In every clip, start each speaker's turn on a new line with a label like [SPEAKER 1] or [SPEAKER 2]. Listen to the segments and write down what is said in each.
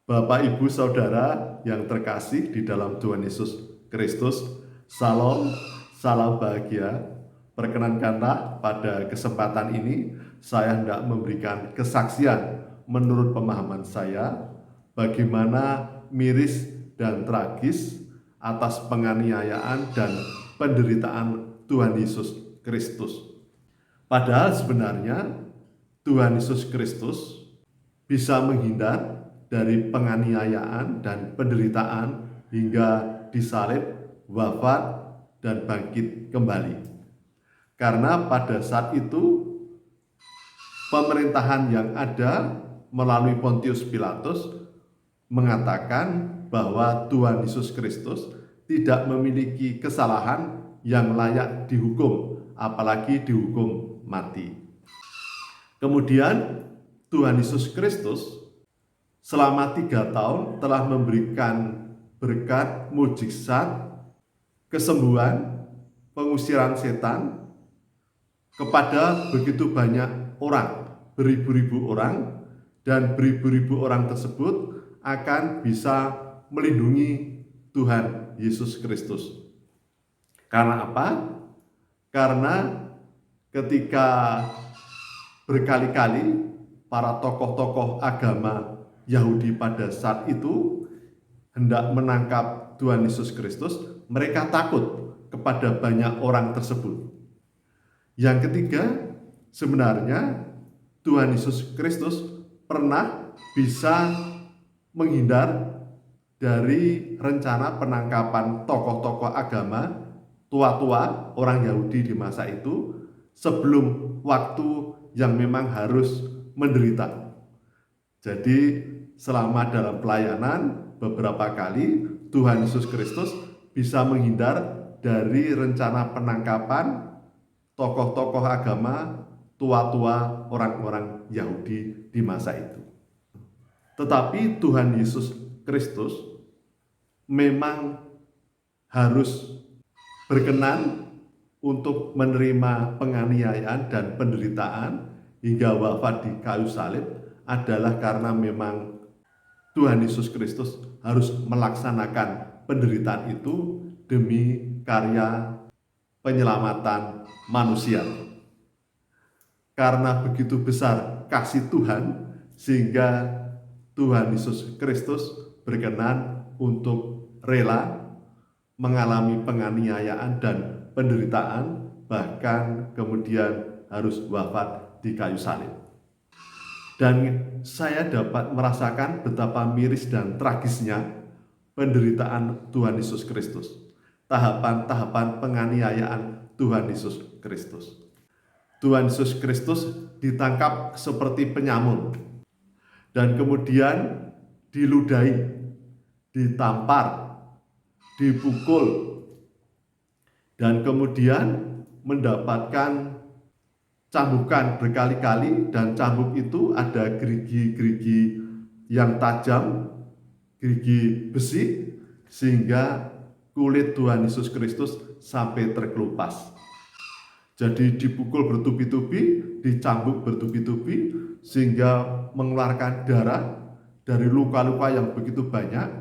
[SPEAKER 1] Bapak, Ibu, Saudara yang terkasih di dalam Tuhan Yesus Kristus, Salam, salam bahagia. Perkenankanlah pada kesempatan ini saya hendak memberikan kesaksian menurut pemahaman saya bagaimana miris dan tragis atas penganiayaan dan penderitaan Tuhan Yesus Kristus. Padahal sebenarnya Tuhan Yesus Kristus bisa menghindar dari penganiayaan dan penderitaan hingga disalib, wafat, dan bangkit kembali. Karena pada saat itu pemerintahan yang ada melalui Pontius Pilatus mengatakan bahwa Tuhan Yesus Kristus tidak memiliki kesalahan yang layak dihukum, apalagi dihukum mati. Kemudian Tuhan Yesus Kristus selama 3 tahun telah memberikan berkat, mujizat, kesembuhan, pengusiran setan kepada begitu banyak orang, beribu-ribu orang, dan beribu-ribu orang tersebut akan bisa melindungi Tuhan Yesus Kristus. Karena apa? Karena ketika berkali-kali para tokoh-tokoh agama Yahudi pada saat itu hendak menangkap Tuhan Yesus Kristus, mereka takut kepada banyak orang tersebut. Yang ketiga, sebenarnya Tuhan Yesus Kristus pernah bisa menghindar dari rencana penangkapan tokoh-tokoh agama tua-tua orang Yahudi di masa itu sebelum waktu yang memang harus menderita. Jadi selama dalam pelayanan beberapa kali Tuhan Yesus Kristus bisa menghindar dari rencana penangkapan tokoh-tokoh agama tua-tua orang-orang Yahudi di masa itu. Tetapi Tuhan Yesus Kristus memang harus berkenan untuk menerima penganiayaan dan penderitaan hingga wafat di kayu salib adalah karena memang Tuhan Yesus Kristus harus melaksanakan penderitaan itu demi karya penyelamatan manusia. Karena begitu besar kasih Tuhan, sehingga Tuhan Yesus Kristus berkenan untuk rela mengalami penganiayaan dan penderitaan, bahkan kemudian harus wafat di kayu salib. Dan saya dapat merasakan betapa miris dan tragisnya penderitaan Tuhan Yesus Kristus. Tahapan-tahapan penganiayaan Tuhan Yesus Kristus. Tuhan Yesus Kristus ditangkap seperti penyamun dan kemudian diludahi, ditampar, dipukul, dan kemudian mendapatkan cambukan berkali-kali, dan cambuk itu ada gerigi-gerigi yang tajam, gerigi besi, sehingga kulit Tuhan Yesus Kristus sampai terkelupas. Jadi dipukul bertubi-tubi, dicambuk bertubi-tubi, sehingga mengeluarkan darah dari luka-luka yang begitu banyak,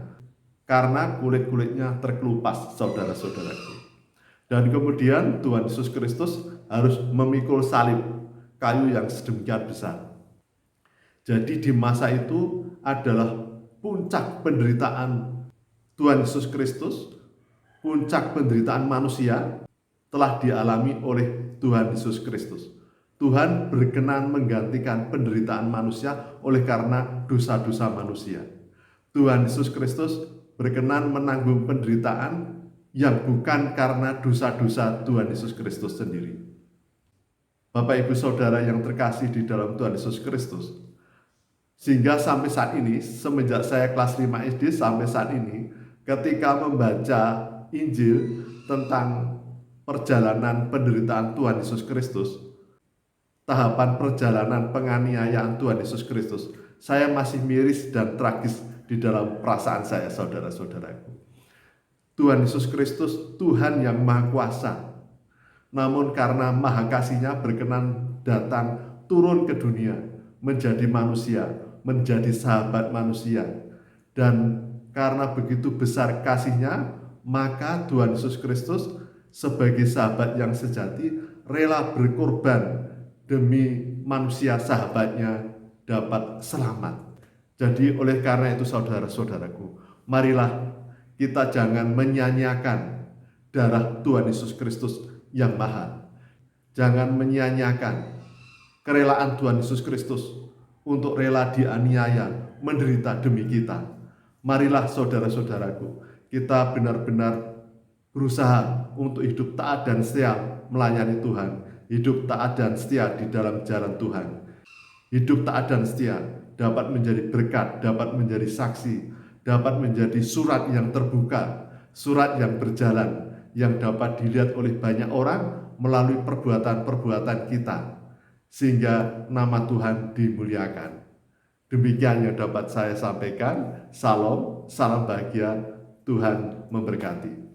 [SPEAKER 1] karena kulit-kulitnya terkelupas, saudara-saudaraku. Dan kemudian Tuhan Yesus Kristus harus memikul salib kayu yang sedemikian besar. Jadi di masa itu adalah puncak penderitaan Tuhan Yesus Kristus, puncak penderitaan manusia telah dialami oleh Tuhan Yesus Kristus. Tuhan berkenan menggantikan penderitaan manusia oleh karena dosa-dosa manusia. Tuhan Yesus Kristus berkenan menanggung penderitaan yang bukan karena dosa-dosa Tuhan Yesus Kristus sendiri. Bapak, Ibu, Saudara yang terkasih di dalam Tuhan Yesus Kristus, sehingga sampai saat ini, semenjak saya kelas 5 SD sampai saat ini, ketika membaca Injil tentang perjalanan penderitaan Tuhan Yesus Kristus, tahapan perjalanan penganiayaan Tuhan Yesus Kristus, saya masih miris dan tragis di dalam perasaan saya, saudara-saudaraku. Tuhan Yesus Kristus, Tuhan yang Maha Kuasa, namun karena maha kasih-Nya berkenan datang turun ke dunia, menjadi manusia, menjadi sahabat manusia, Dan karena begitu besar kasih-Nya, maka Tuhan Yesus Kristus sebagai sahabat yang sejati rela berkorban demi manusia sahabatnya dapat selamat. Jadi oleh karena itu saudara-saudaraku, marilah kita jangan menyanyiakan darah Tuhan Yesus Kristus yang mahal. Jangan menyanyiakan kerelaan Tuhan Yesus Kristus untuk rela dianiaya, menderita demi kita. Marilah saudara-saudaraku, kita benar-benar berusaha untuk hidup taat dan setia melayani Tuhan, hidup taat dan setia di dalam jalan Tuhan. Hidup taat dan setia dapat menjadi berkat, dapat menjadi saksi, dapat menjadi surat yang terbuka, surat yang berjalan, yang dapat dilihat oleh banyak orang melalui perbuatan-perbuatan kita, sehingga nama Tuhan dimuliakan. Demikian yang dapat saya sampaikan. Salam, salam bahagia, Tuhan memberkati.